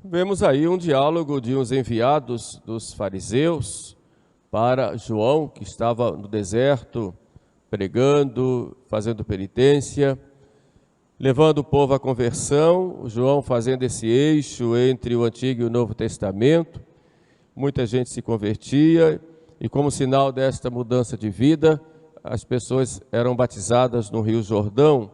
Vemos aí um diálogo de uns enviados dos fariseus para João, que estava no deserto, pregando, fazendo penitência, levando o povo à conversão. João fazendo esse eixo entre o Antigo e o Novo Testamento. Muita gente se convertia e, como sinal desta mudança de vida, as pessoas eram batizadas no Rio Jordão.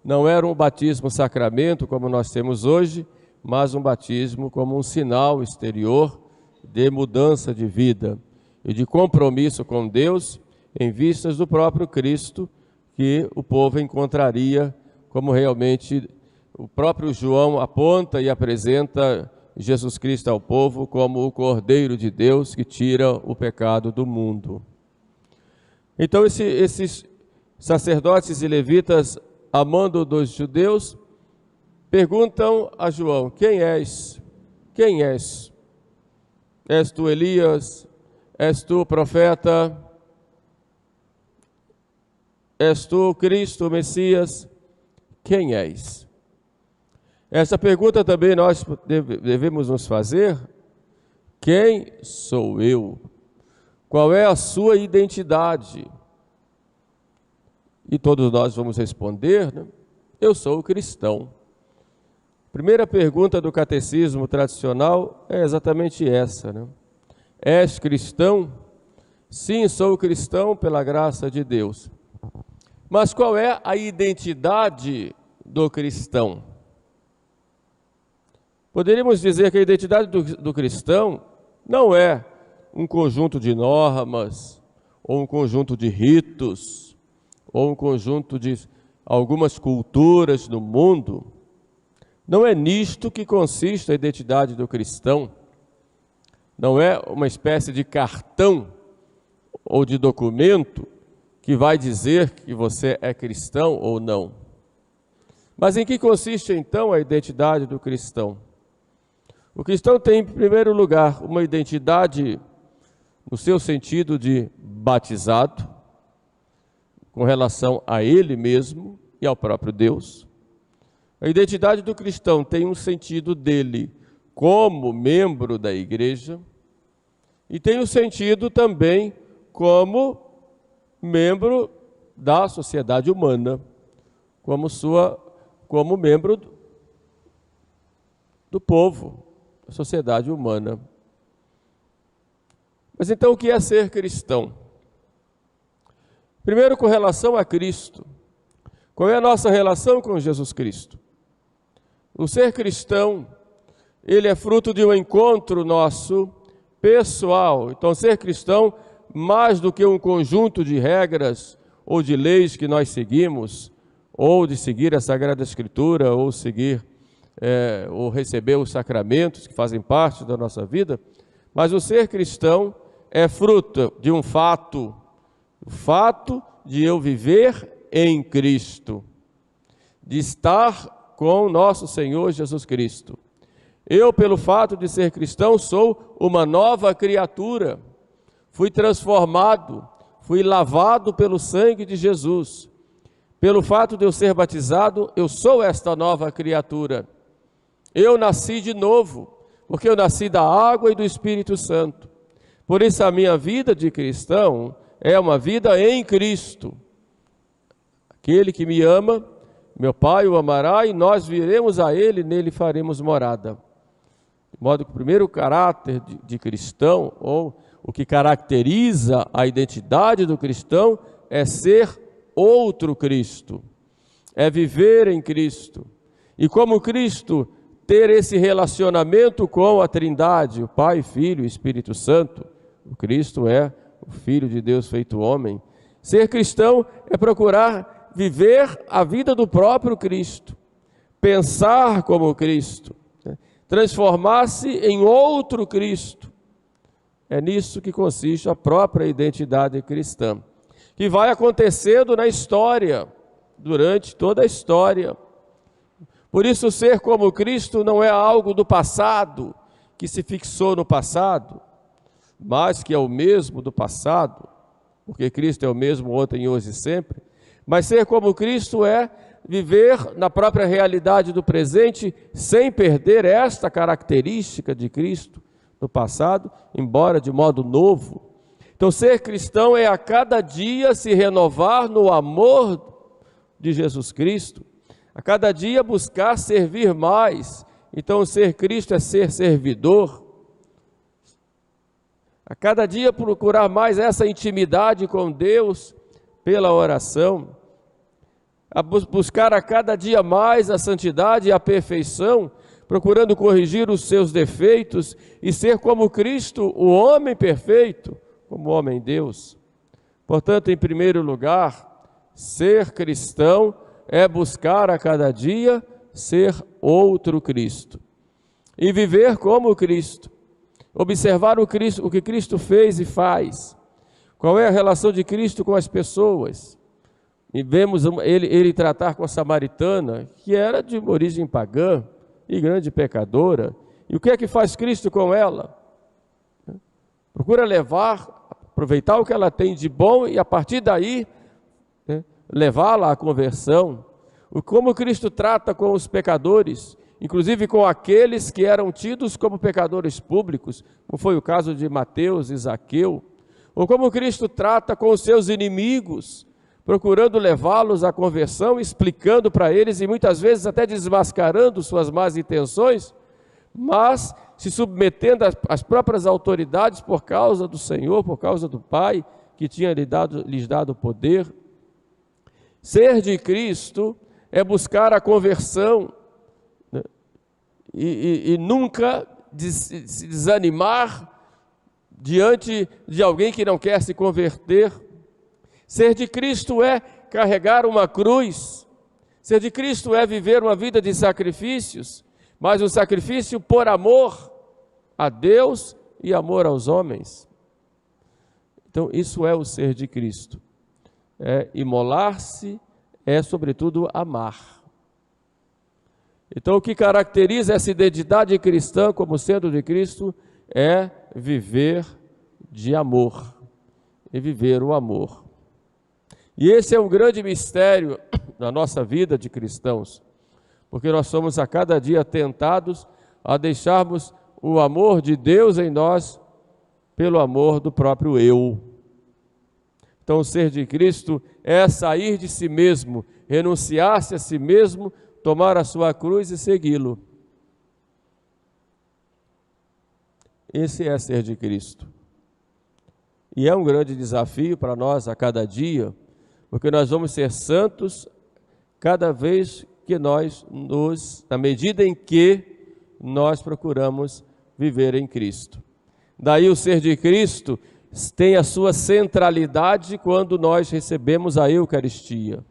Não era um batismo sacramento como nós temos hoje, mas um batismo como um sinal exterior de mudança de vida e de compromisso com Deus em vistas do próprio Cristo, que o povo encontraria, como realmente o próprio João aponta e apresenta Jesus Cristo ao povo como o Cordeiro de Deus que tira o pecado do mundo. Então esses sacerdotes e levitas, amando dos judeus, perguntam a João: quem és? Quem és? És tu Elias? És tu o profeta? És tu Cristo, o Messias? Quem és? Essa pergunta também nós devemos nos fazer. Quem sou eu? Qual é a sua identidade? E todos nós vamos responder, né? Eu sou cristão. Primeira pergunta do catecismo tradicional é exatamente essa, né? És cristão? Sim, sou cristão pela graça de Deus. Mas qual é a identidade do cristão? Poderíamos dizer que a identidade do cristão não é um conjunto de normas, ou um conjunto de ritos, ou um conjunto de algumas culturas no mundo. Não é nisto que consiste a identidade do cristão. Não é uma espécie de cartão ou de documento que vai dizer que você é cristão ou não. Mas em que consiste então a identidade do cristão? O cristão tem, em primeiro lugar, uma identidade no seu sentido de batizado, com relação a ele mesmo e ao próprio Deus. A identidade do cristão tem um sentido dele como membro da igreja e tem um sentido também como membro da sociedade humana, como membro do povo, da sociedade humana. Mas então o que é ser cristão? Primeiro, com relação a Cristo. Qual é a nossa relação com Jesus Cristo? O ser cristão, ele é fruto de um encontro nosso pessoal. Então, ser cristão, mais do que um conjunto de regras ou de leis que nós seguimos, ou de seguir a Sagrada Escritura, ou seguir, ou receber os sacramentos que fazem parte da nossa vida, mas o ser cristão é fruto de um fato, o fato de eu viver em Cristo, de estar com nosso Senhor Jesus Cristo. Eu, pelo fato de ser cristão, sou uma nova criatura. Fui transformado, fui lavado pelo sangue de Jesus. Pelo fato de eu ser batizado, eu sou esta nova criatura. Eu nasci de novo, porque eu nasci da água e do Espírito Santo. Por isso a minha vida de cristão é uma vida em Cristo. Aquele que me ama, meu Pai o amará e nós viremos a Ele, nele faremos morada. De modo que o primeiro caráter de cristão, ou o que caracteriza a identidade do cristão, é ser outro Cristo, é viver em Cristo. E como Cristo, ter esse relacionamento com a Trindade, o Pai, Filho e Espírito Santo. O Cristo é o Filho de Deus feito homem. Ser cristão é procurar viver a vida do próprio Cristo, pensar como Cristo, transformar-se em outro Cristo. É nisso que consiste a própria identidade cristã, que vai acontecendo na história, durante toda a história. Por isso, ser como Cristo não é algo do passado, que se fixou no passado, mas que é o mesmo do passado, porque Cristo é o mesmo ontem, hoje e sempre. Mas ser como Cristo é viver na própria realidade do presente, sem perder esta característica de Cristo no passado, embora de modo novo. Então, ser cristão é a cada dia se renovar no amor de Jesus Cristo, a cada dia buscar servir mais. Então, ser Cristo é ser servidor. A cada dia procurar mais essa intimidade com Deus pela oração, a buscar a cada dia mais a santidade e a perfeição, procurando corrigir os seus defeitos e ser como Cristo, o homem perfeito, como homem Deus. Portanto, em primeiro lugar, ser cristão é buscar a cada dia ser outro Cristo e viver como Cristo, observar o que Cristo fez e faz. Qual é a relação de Cristo com as pessoas? E vemos ele tratar com a samaritana, que era de origem pagã e grande pecadora. E o que é que faz Cristo com ela? Procura aproveitar o que ela tem de bom e a partir daí, levá-la à conversão. Como Cristo trata com os pecadores, inclusive com aqueles que eram tidos como pecadores públicos, como foi o caso de Mateus e Zaqueu. Ou como Cristo trata com os seus inimigos, procurando levá-los à conversão, explicando para eles e muitas vezes até desmascarando suas más intenções, mas se submetendo às próprias autoridades por causa do Senhor, por causa do Pai, que tinha lhes dado poder. Ser de Cristo é buscar a conversão, né? e nunca se desanimar diante de alguém que não quer se converter. Ser de Cristo é carregar uma cruz. Ser de Cristo é viver uma vida de sacrifícios, mas um sacrifício por amor a Deus e amor aos homens. Então, isso é o ser de Cristo. É imolar-se, é sobretudo amar. Então, o que caracteriza essa identidade cristã como sendo de Cristo é viver de amor, e viver o amor. E esse é um grande mistério na nossa vida de cristãos, porque nós somos a cada dia tentados a deixarmos o amor de Deus em nós pelo amor do próprio eu. Então, o ser de Cristo é sair de si mesmo, renunciar-se a si mesmo, tomar a sua cruz e segui-lo. Esse é ser de Cristo. E é um grande desafio para nós a cada dia, porque nós vamos ser santos cada vez que na medida em que nós procuramos viver em Cristo. Daí o ser de Cristo tem a sua centralidade quando nós recebemos a Eucaristia,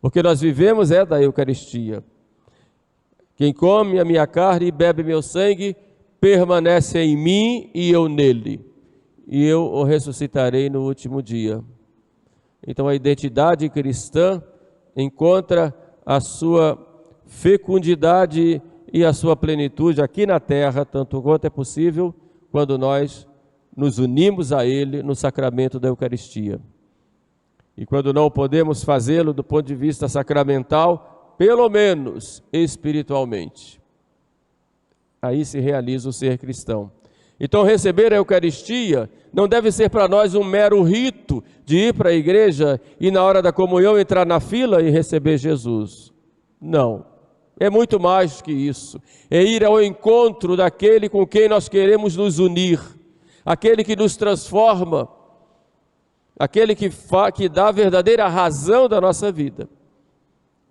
porque nós vivemos da Eucaristia. Quem come a minha carne e bebe meu sangue permanece em mim e eu nele, e eu o ressuscitarei no último dia. Então a identidade cristã encontra a sua fecundidade e a sua plenitude aqui na terra, tanto quanto é possível, quando nós nos unimos a Ele no sacramento da Eucaristia. E quando não podemos fazê-lo do ponto de vista sacramental, pelo menos espiritualmente. Aí se realiza o ser cristão. Então, receber a Eucaristia não deve ser para nós um mero rito de ir para a igreja e na hora da comunhão entrar na fila e receber Jesus. Não, é muito mais que isso. É ir ao encontro daquele com quem nós queremos nos unir, aquele que nos transforma, aquele que dá a verdadeira razão da nossa vida.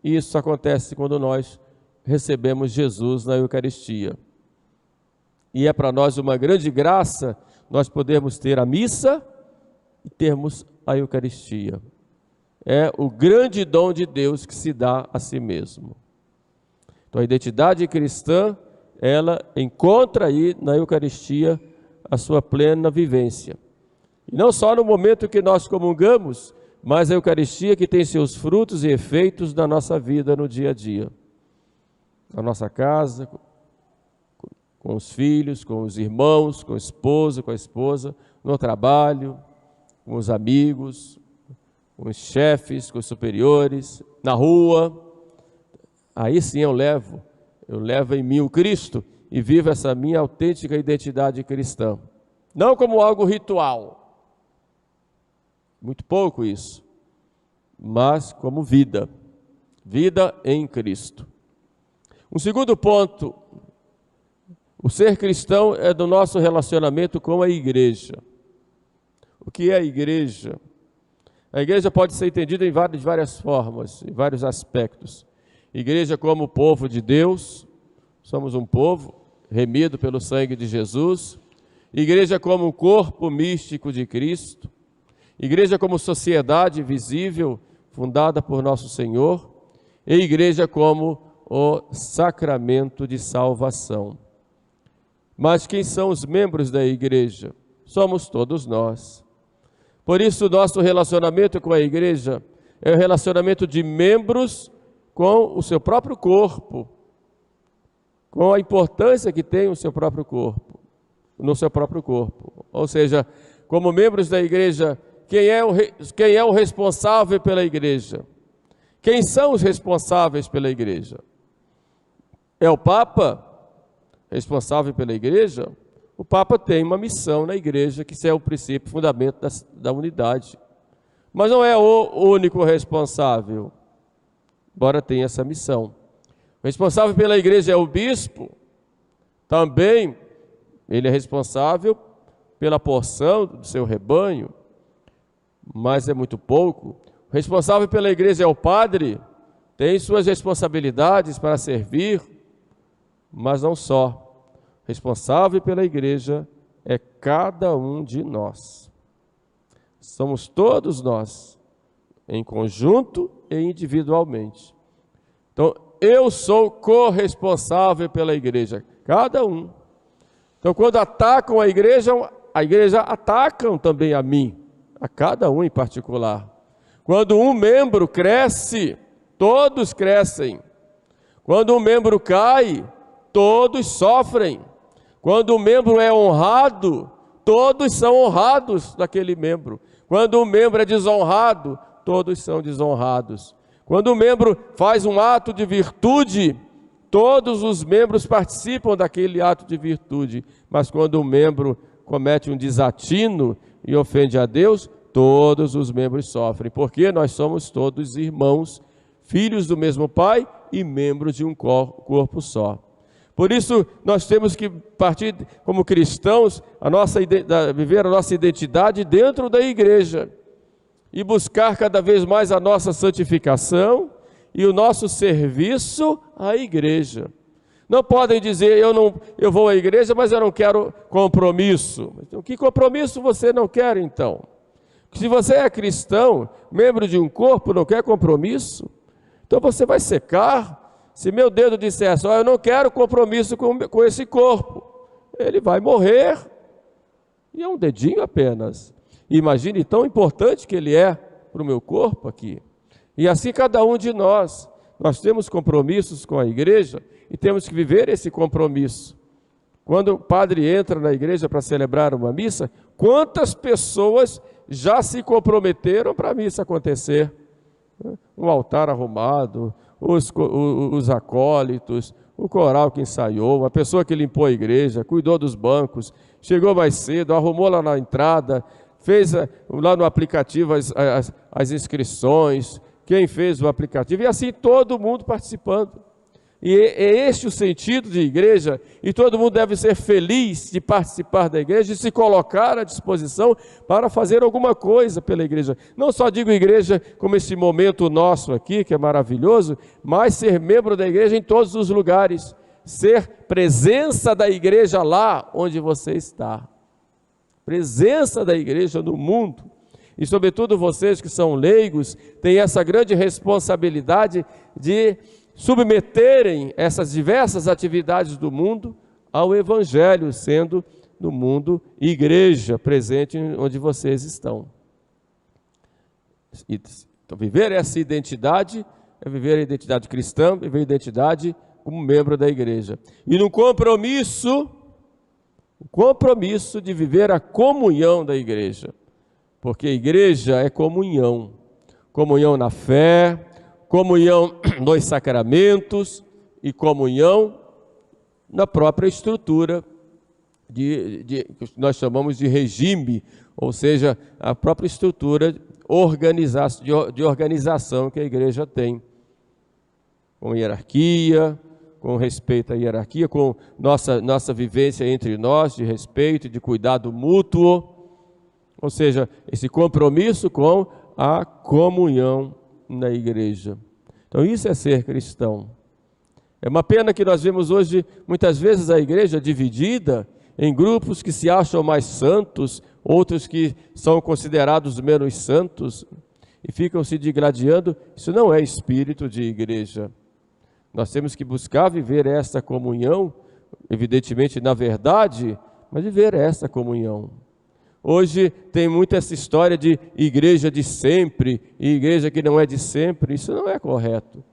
E isso acontece quando nós recebemos Jesus na Eucaristia. E é para nós uma grande graça nós podermos ter a missa e termos a Eucaristia. É o grande dom de Deus que se dá a si mesmo. Então a identidade cristã, ela encontra aí na Eucaristia a sua plena vivência. E não só no momento que nós comungamos, mas a Eucaristia que tem seus frutos e efeitos na nossa vida no dia a dia. Na nossa casa, com os filhos, com os irmãos, com o esposo, com a esposa, no trabalho, com os amigos, com os chefes, com os superiores, na rua, aí sim eu levo em mim o Cristo e vivo essa minha autêntica identidade cristã. Não como algo ritual, muito pouco isso, mas como vida em Cristo. Um segundo ponto, o ser cristão é do nosso relacionamento com a igreja. O que é a igreja? A igreja pode ser entendida de várias formas, em vários aspectos. Igreja como povo de Deus, somos um povo remido pelo sangue de Jesus. Igreja como um corpo místico de Cristo. Igreja como sociedade visível, fundada por nosso Senhor. E igreja como o sacramento de salvação. Mas quem são os membros da igreja? Somos todos nós. Por isso, nosso relacionamento com a igreja é o relacionamento de membros com o seu próprio corpo, com a importância que tem o seu próprio corpo, no seu próprio corpo. Ou seja, como membros da igreja, quem é o responsável pela igreja? Quem são os responsáveis pela igreja? É o Papa responsável pela igreja? O Papa tem uma missão na igreja, que é o princípio, fundamento da unidade. Mas não é o único responsável, embora tenha essa missão. O responsável pela igreja é o bispo, também ele é responsável pela porção do seu rebanho, mas é muito pouco. O responsável pela igreja é o padre, tem suas responsabilidades para servir, mas não só. Responsável pela igreja é cada um de nós. Somos todos nós, em conjunto e individualmente. Então, eu sou corresponsável pela igreja, cada um. Então, quando atacam a igreja atacam também a mim, a cada um em particular. Quando um membro cresce, todos crescem. Quando um membro cai, todos sofrem. Quando um membro é honrado, todos são honrados daquele membro. Quando um membro é desonrado, todos são desonrados. Quando um membro faz um ato de virtude, todos os membros participam daquele ato de virtude. Mas quando um membro comete um desatino e ofende a Deus, todos os membros sofrem. Porque nós somos todos irmãos, filhos do mesmo Pai e membros de um corpo só. Por isso, nós temos que partir como cristãos, viver a nossa identidade dentro da igreja e buscar cada vez mais a nossa santificação e o nosso serviço à igreja. Não podem dizer, eu vou à igreja, mas eu não quero compromisso. Então, que compromisso você não quer, então? Se você é cristão, membro de um corpo, não quer compromisso, então você vai secar. Se meu dedo disser só, eu não quero compromisso com esse corpo, ele vai morrer. E é um dedinho apenas. Imagine tão importante que ele é para o meu corpo aqui. E assim cada um de nós temos compromissos com a igreja e temos que viver esse compromisso. Quando o padre entra na igreja para celebrar uma missa, quantas pessoas já se comprometeram para a missa acontecer? Um altar arrumado, os acólitos, o coral que ensaiou, a pessoa que limpou a igreja, cuidou dos bancos, chegou mais cedo, arrumou lá na entrada, fez lá no aplicativo as inscrições, quem fez o aplicativo, e assim todo mundo participando. E é este o sentido de igreja, e todo mundo deve ser feliz de participar da igreja, de se colocar à disposição para fazer alguma coisa pela igreja. Não só digo igreja como esse momento nosso aqui, que é maravilhoso, mas ser membro da igreja em todos os lugares, ser presença da igreja lá onde você está. Presença da igreja no mundo. E sobretudo vocês que são leigos, têm essa grande responsabilidade de submeterem essas diversas atividades do mundo ao Evangelho, sendo no mundo igreja presente onde vocês estão. Então, viver essa identidade é viver a identidade cristã, viver a identidade como membro da igreja. E no compromisso, o compromisso de viver a comunhão da igreja, porque a igreja é comunhão, comunhão na fé, comunhão nos sacramentos e comunhão na própria estrutura que nós chamamos de regime, ou seja, a própria estrutura de organização que a igreja tem, com hierarquia, com respeito à hierarquia, com nossa vivência entre nós, de respeito, de cuidado mútuo, ou seja, esse compromisso com a comunhão na igreja. Então isso é ser cristão. É uma pena que nós vemos hoje, muitas vezes, a igreja dividida em grupos que se acham mais santos, outros que são considerados menos santos, e ficam se digladiando. Isso não é espírito de igreja. Nós temos que buscar viver essa comunhão, evidentemente na verdade, mas viver essa comunhão. Hoje tem muito essa história de igreja de sempre e igreja que não é de sempre. Isso não é correto.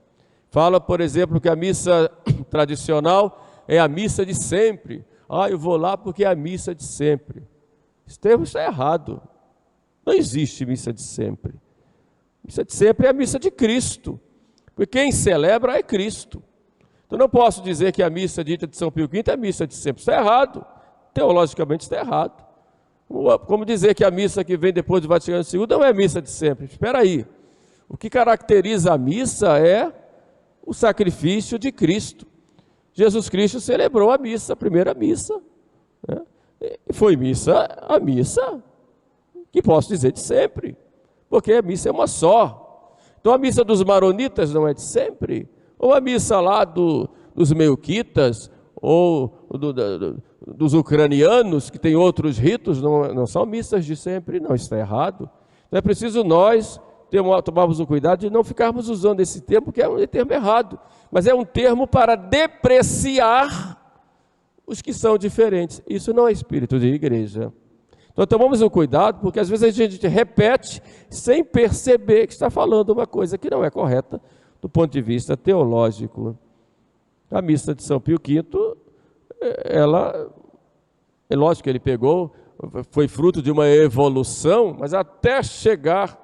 Fala, por exemplo, que a missa tradicional é a missa de sempre. Eu vou lá porque é a missa de sempre. Esse termo está errado. Não existe missa de sempre. Missa de sempre é a missa de Cristo. Porque quem celebra é Cristo. Então não posso dizer que a missa dita de São Pio V é a missa de sempre. Isso é errado. Teologicamente está errado. Como dizer que a missa que vem depois do Vaticano II não é a missa de sempre? Espera aí. O que caracteriza a missa é o sacrifício de Cristo. Jesus Cristo celebrou a missa, a primeira missa, né? E foi a missa que posso dizer de sempre, porque a missa é uma só. Então a missa dos maronitas não é de sempre, ou a missa lá dos melquitas, ou dos ucranianos, que tem outros ritos, não são missas de sempre, não, está errado. Então é preciso nós tomarmos o cuidado de não ficarmos usando esse termo, que é um termo errado, mas é um termo para depreciar os que são diferentes. Isso não é espírito de igreja. Então tomamos o cuidado, porque às vezes a gente repete sem perceber que está falando uma coisa que não é correta do ponto de vista teológico. A missa de São Pio V, é lógico que ele foi fruto de uma evolução, mas até chegar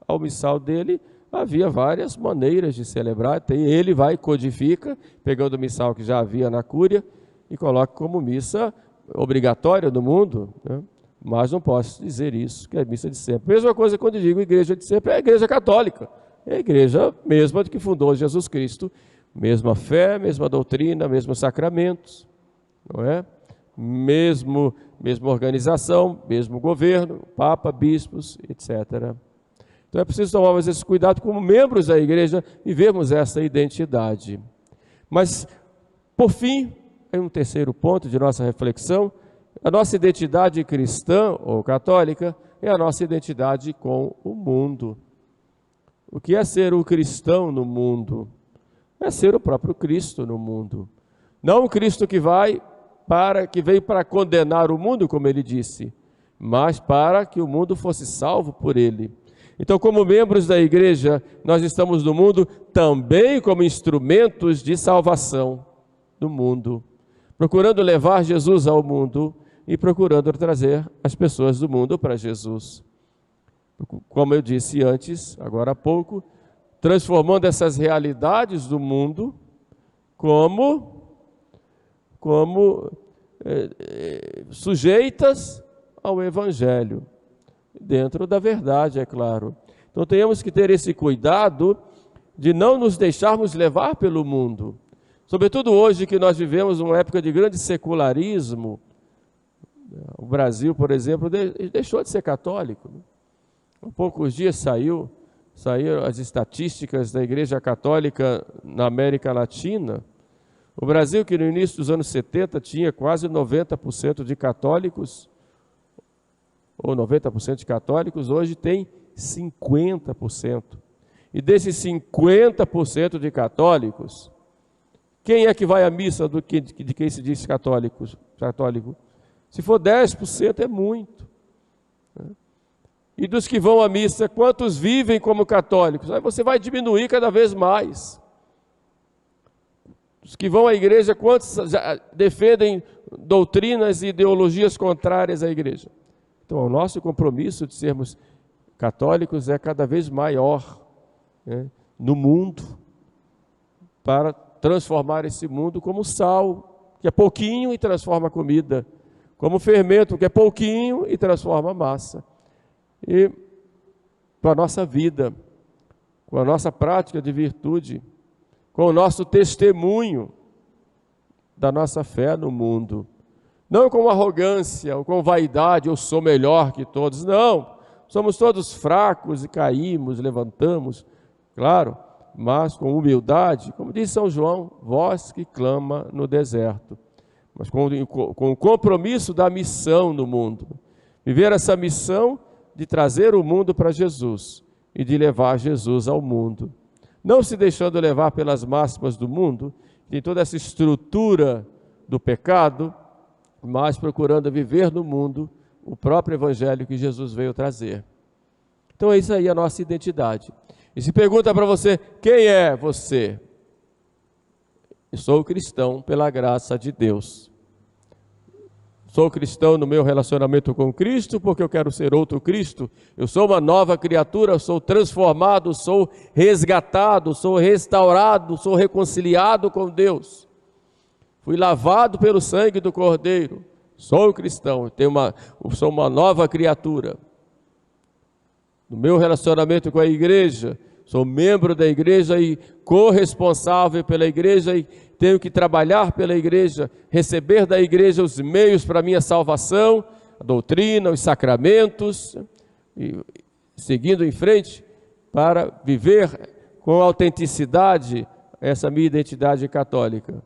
ao missal dele, havia várias maneiras de celebrar. Ele codifica, pegando o missal que já havia na Cúria, e coloca como missa obrigatória no mundo, né? Mas não posso dizer isso, que é missa de sempre. Mesma coisa quando digo igreja de sempre, é a igreja católica, é a igreja mesma que fundou Jesus Cristo, mesma fé, mesma doutrina, mesmos sacramentos, não é? Mesma organização, mesmo governo, papa, bispos, etc. Então é preciso tomarmos esse cuidado como membros da igreja e vermos essa identidade. Mas, por fim, é um terceiro ponto de nossa reflexão, a nossa identidade cristã ou católica é a nossa identidade com o mundo. O que é ser o cristão no mundo? É ser o próprio Cristo no mundo. Não o Cristo que veio para condenar o mundo, como ele disse, mas para que o mundo fosse salvo por ele. Então, como membros da igreja, nós estamos no mundo também como instrumentos de salvação do mundo, procurando levar Jesus ao mundo e procurando trazer as pessoas do mundo para Jesus. Como eu disse antes, agora há pouco, transformando essas realidades do mundo como sujeitas ao Evangelho, dentro da verdade, é claro. Então temos que ter esse cuidado de não nos deixarmos levar pelo mundo. Sobretudo hoje que nós vivemos uma época de grande secularismo. O Brasil, por exemplo, deixou de ser católico. Há poucos dias saíram as estatísticas da Igreja Católica na América Latina. O Brasil, que no início dos anos 70 tinha quase 90% de católicos, ou 90% de católicos, hoje tem 50%. E desses 50% de católicos, quem é que vai à missa de quem se diz católico? Se for 10% é muito. E dos que vão à missa, quantos vivem como católicos? Aí você vai diminuir cada vez mais. Os que vão à igreja, quantos defendem doutrinas e ideologias contrárias à igreja? Então, o nosso compromisso de sermos católicos é cada vez maior, né? no mundo, para transformar esse mundo como sal, que é pouquinho e transforma a comida, como fermento, que é pouquinho e transforma a massa. E para a nossa vida, com a nossa prática de virtude, com o nosso testemunho da nossa fé no mundo. Não com arrogância ou com vaidade, eu sou melhor que todos. Não, somos todos fracos e caímos, levantamos, claro, mas com humildade, como diz São João, voz que clama no deserto. Mas com o compromisso da missão no mundo. Viver essa missão de trazer o mundo para Jesus e de levar Jesus ao mundo. Não se deixando levar pelas máximas do mundo, tem toda essa estrutura do pecado, mas procurando viver no mundo o próprio evangelho que Jesus veio trazer. Então é isso aí a nossa identidade. E se pergunta para você, quem é você? Eu sou cristão pela graça de Deus. Sou cristão no meu relacionamento com Cristo, porque eu quero ser outro Cristo. Eu sou uma nova criatura, sou transformado, sou resgatado, sou restaurado, sou reconciliado com Deus. Fui lavado pelo sangue do Cordeiro. Sou cristão, sou uma nova criatura. No meu relacionamento com a igreja, sou membro da igreja e corresponsável pela igreja e tenho que trabalhar pela igreja, receber da igreja os meios para a minha salvação, a doutrina, os sacramentos, e seguindo em frente para viver com autenticidade essa minha identidade católica.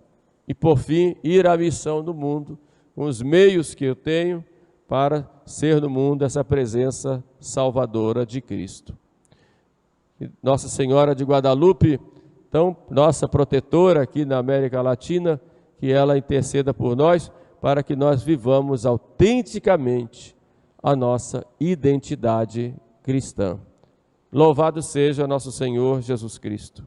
E por fim, ir à missão do mundo, com os meios que eu tenho para ser no mundo essa presença salvadora de Cristo. E Nossa Senhora de Guadalupe, então, nossa protetora aqui na América Latina, que ela interceda por nós, para que nós vivamos autenticamente a nossa identidade cristã. Louvado seja nosso Senhor Jesus Cristo.